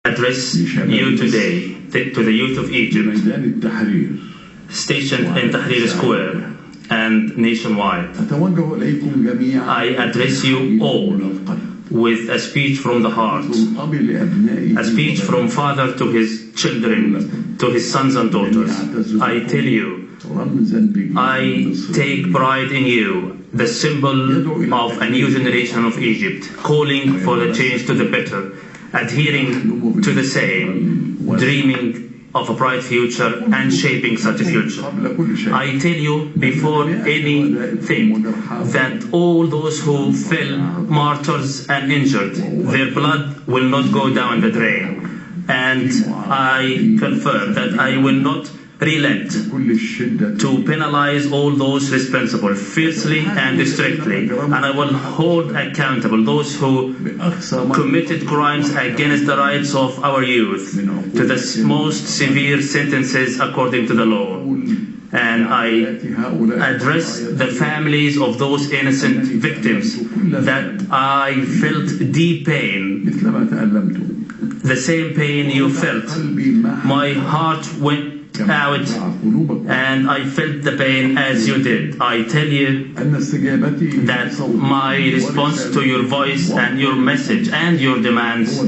address you today, to the youth of Egypt, stationed in Tahrir Square and nationwide. I address you all with a speech from the heart, a speech from father to his children, to his sons and daughters. I tell you, I take pride in you, the symbol of a new generation of Egypt, calling for the change to the better, adhering to the same, dreaming of a bright future and shaping such a future. I tell you before anything that all those who fell martyrs and injured, their blood will not go down the drain. And I confirm that I will not relent to penalize all those responsible fiercely and strictly, and I will hold accountable those who committed crimes against the rights of our youth to the most severe sentences according to the law. And I address the families of those innocent victims that I felt deep pain, the same pain you felt. My heart went out and I felt the pain as you did. I tell you that my response to your voice and your message and your demands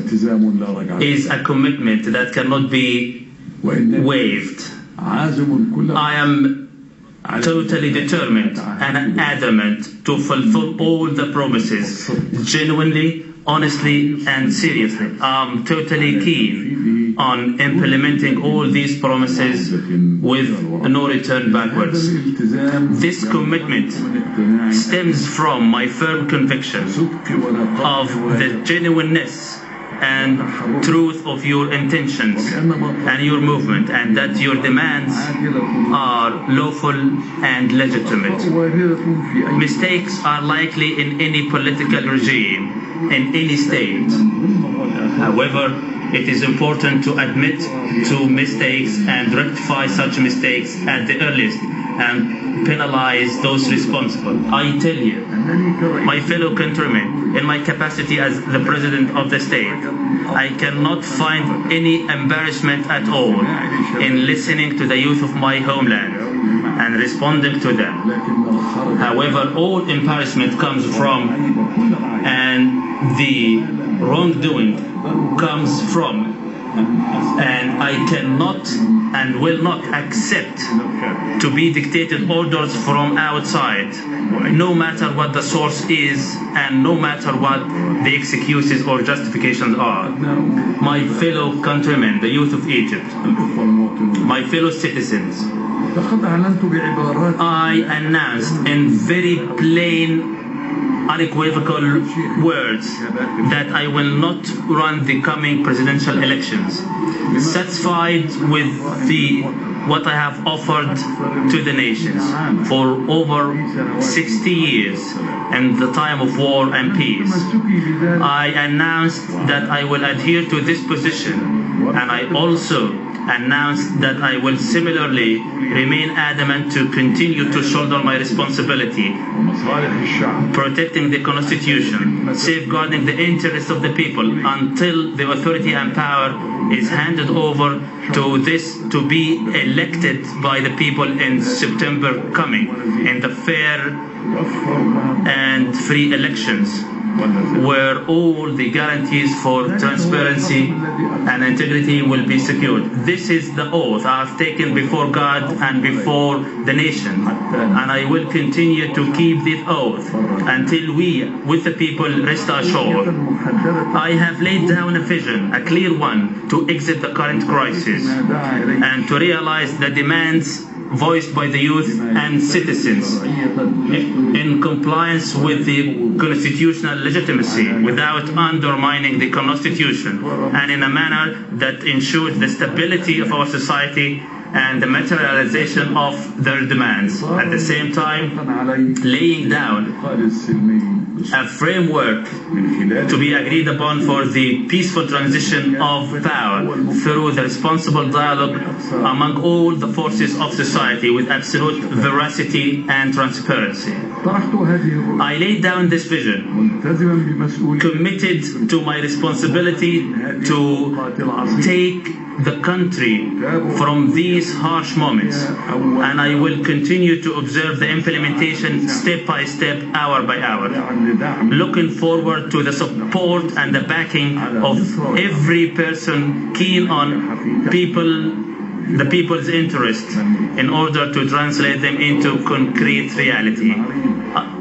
is a commitment that cannot be waived. I am totally determined and adamant to fulfill all the promises, genuinely, honestly and seriously. I'm totally keen on implementing all these promises with no return backwards. This commitment stems from my firm conviction of the genuineness and truth of your intentions and your movement, and that your demands are lawful and legitimate. Mistakes are likely in any political regime, in any state. However, it is important to admit to mistakes and rectify such mistakes at the earliest and penalize those responsible. I tell you, my fellow countrymen, in my capacity as the President of the state, I cannot find any embarrassment at all in listening to the youth of my homeland and responding to them. However, all embarrassment comes from, and the wrongdoing comes from, and I cannot and will not accept to be dictated orders from outside, no matter what the source is and no matter what the excuses or justifications are. My fellow countrymen, the youth of Egypt, my fellow citizens, I announced in very plain, unequivocal words that I will not run the coming presidential elections, satisfied with what I have offered to the nations for over 60 years in the time of war and peace. I announced that I will adhere to this position, and I also announced that I will similarly remain adamant to continue to shoulder my responsibility, protecting the Constitution, safeguarding the interests of the people until the authority and power is handed over to be elected by the people in September coming in the fair and free elections, where all the guarantees for transparency and integrity will be secured. This is the oath I have taken before God and before the nation, and I will continue to keep this oath until we, with the people, rest assured. I have laid down a vision, a clear one, to exit the current crisis and to realize the demands voiced by the youth and citizens in compliance with the constitutional legitimacy without undermining the Constitution, and in a manner that ensures the stability of our society and the materialization of their demands. At the same time, laying down a framework to be agreed upon for the peaceful transition of power through the responsible dialogue among all the forces of society with absolute veracity and transparency. I laid down this vision, committed to my responsibility to take the country from these harsh moments, and I will continue to observe the implementation step by step, hour by hour, looking forward to the support and the backing of every person keen on the people's interest in order to translate them into concrete reality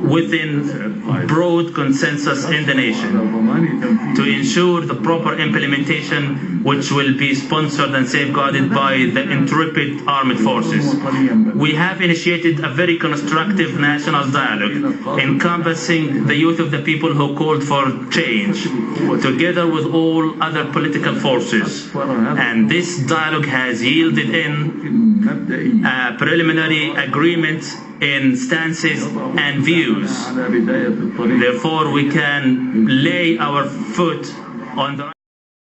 within broad consensus in the nation, to ensure the proper implementation which will be sponsored and safeguarded by the intrepid armed forces. We have initiated a very constructive national dialogue encompassing the youth of the people who called for change, together with all other political forces, and this dialogue has yielded in a preliminary agreement in stances and views. Therefore, we can lay our foot on the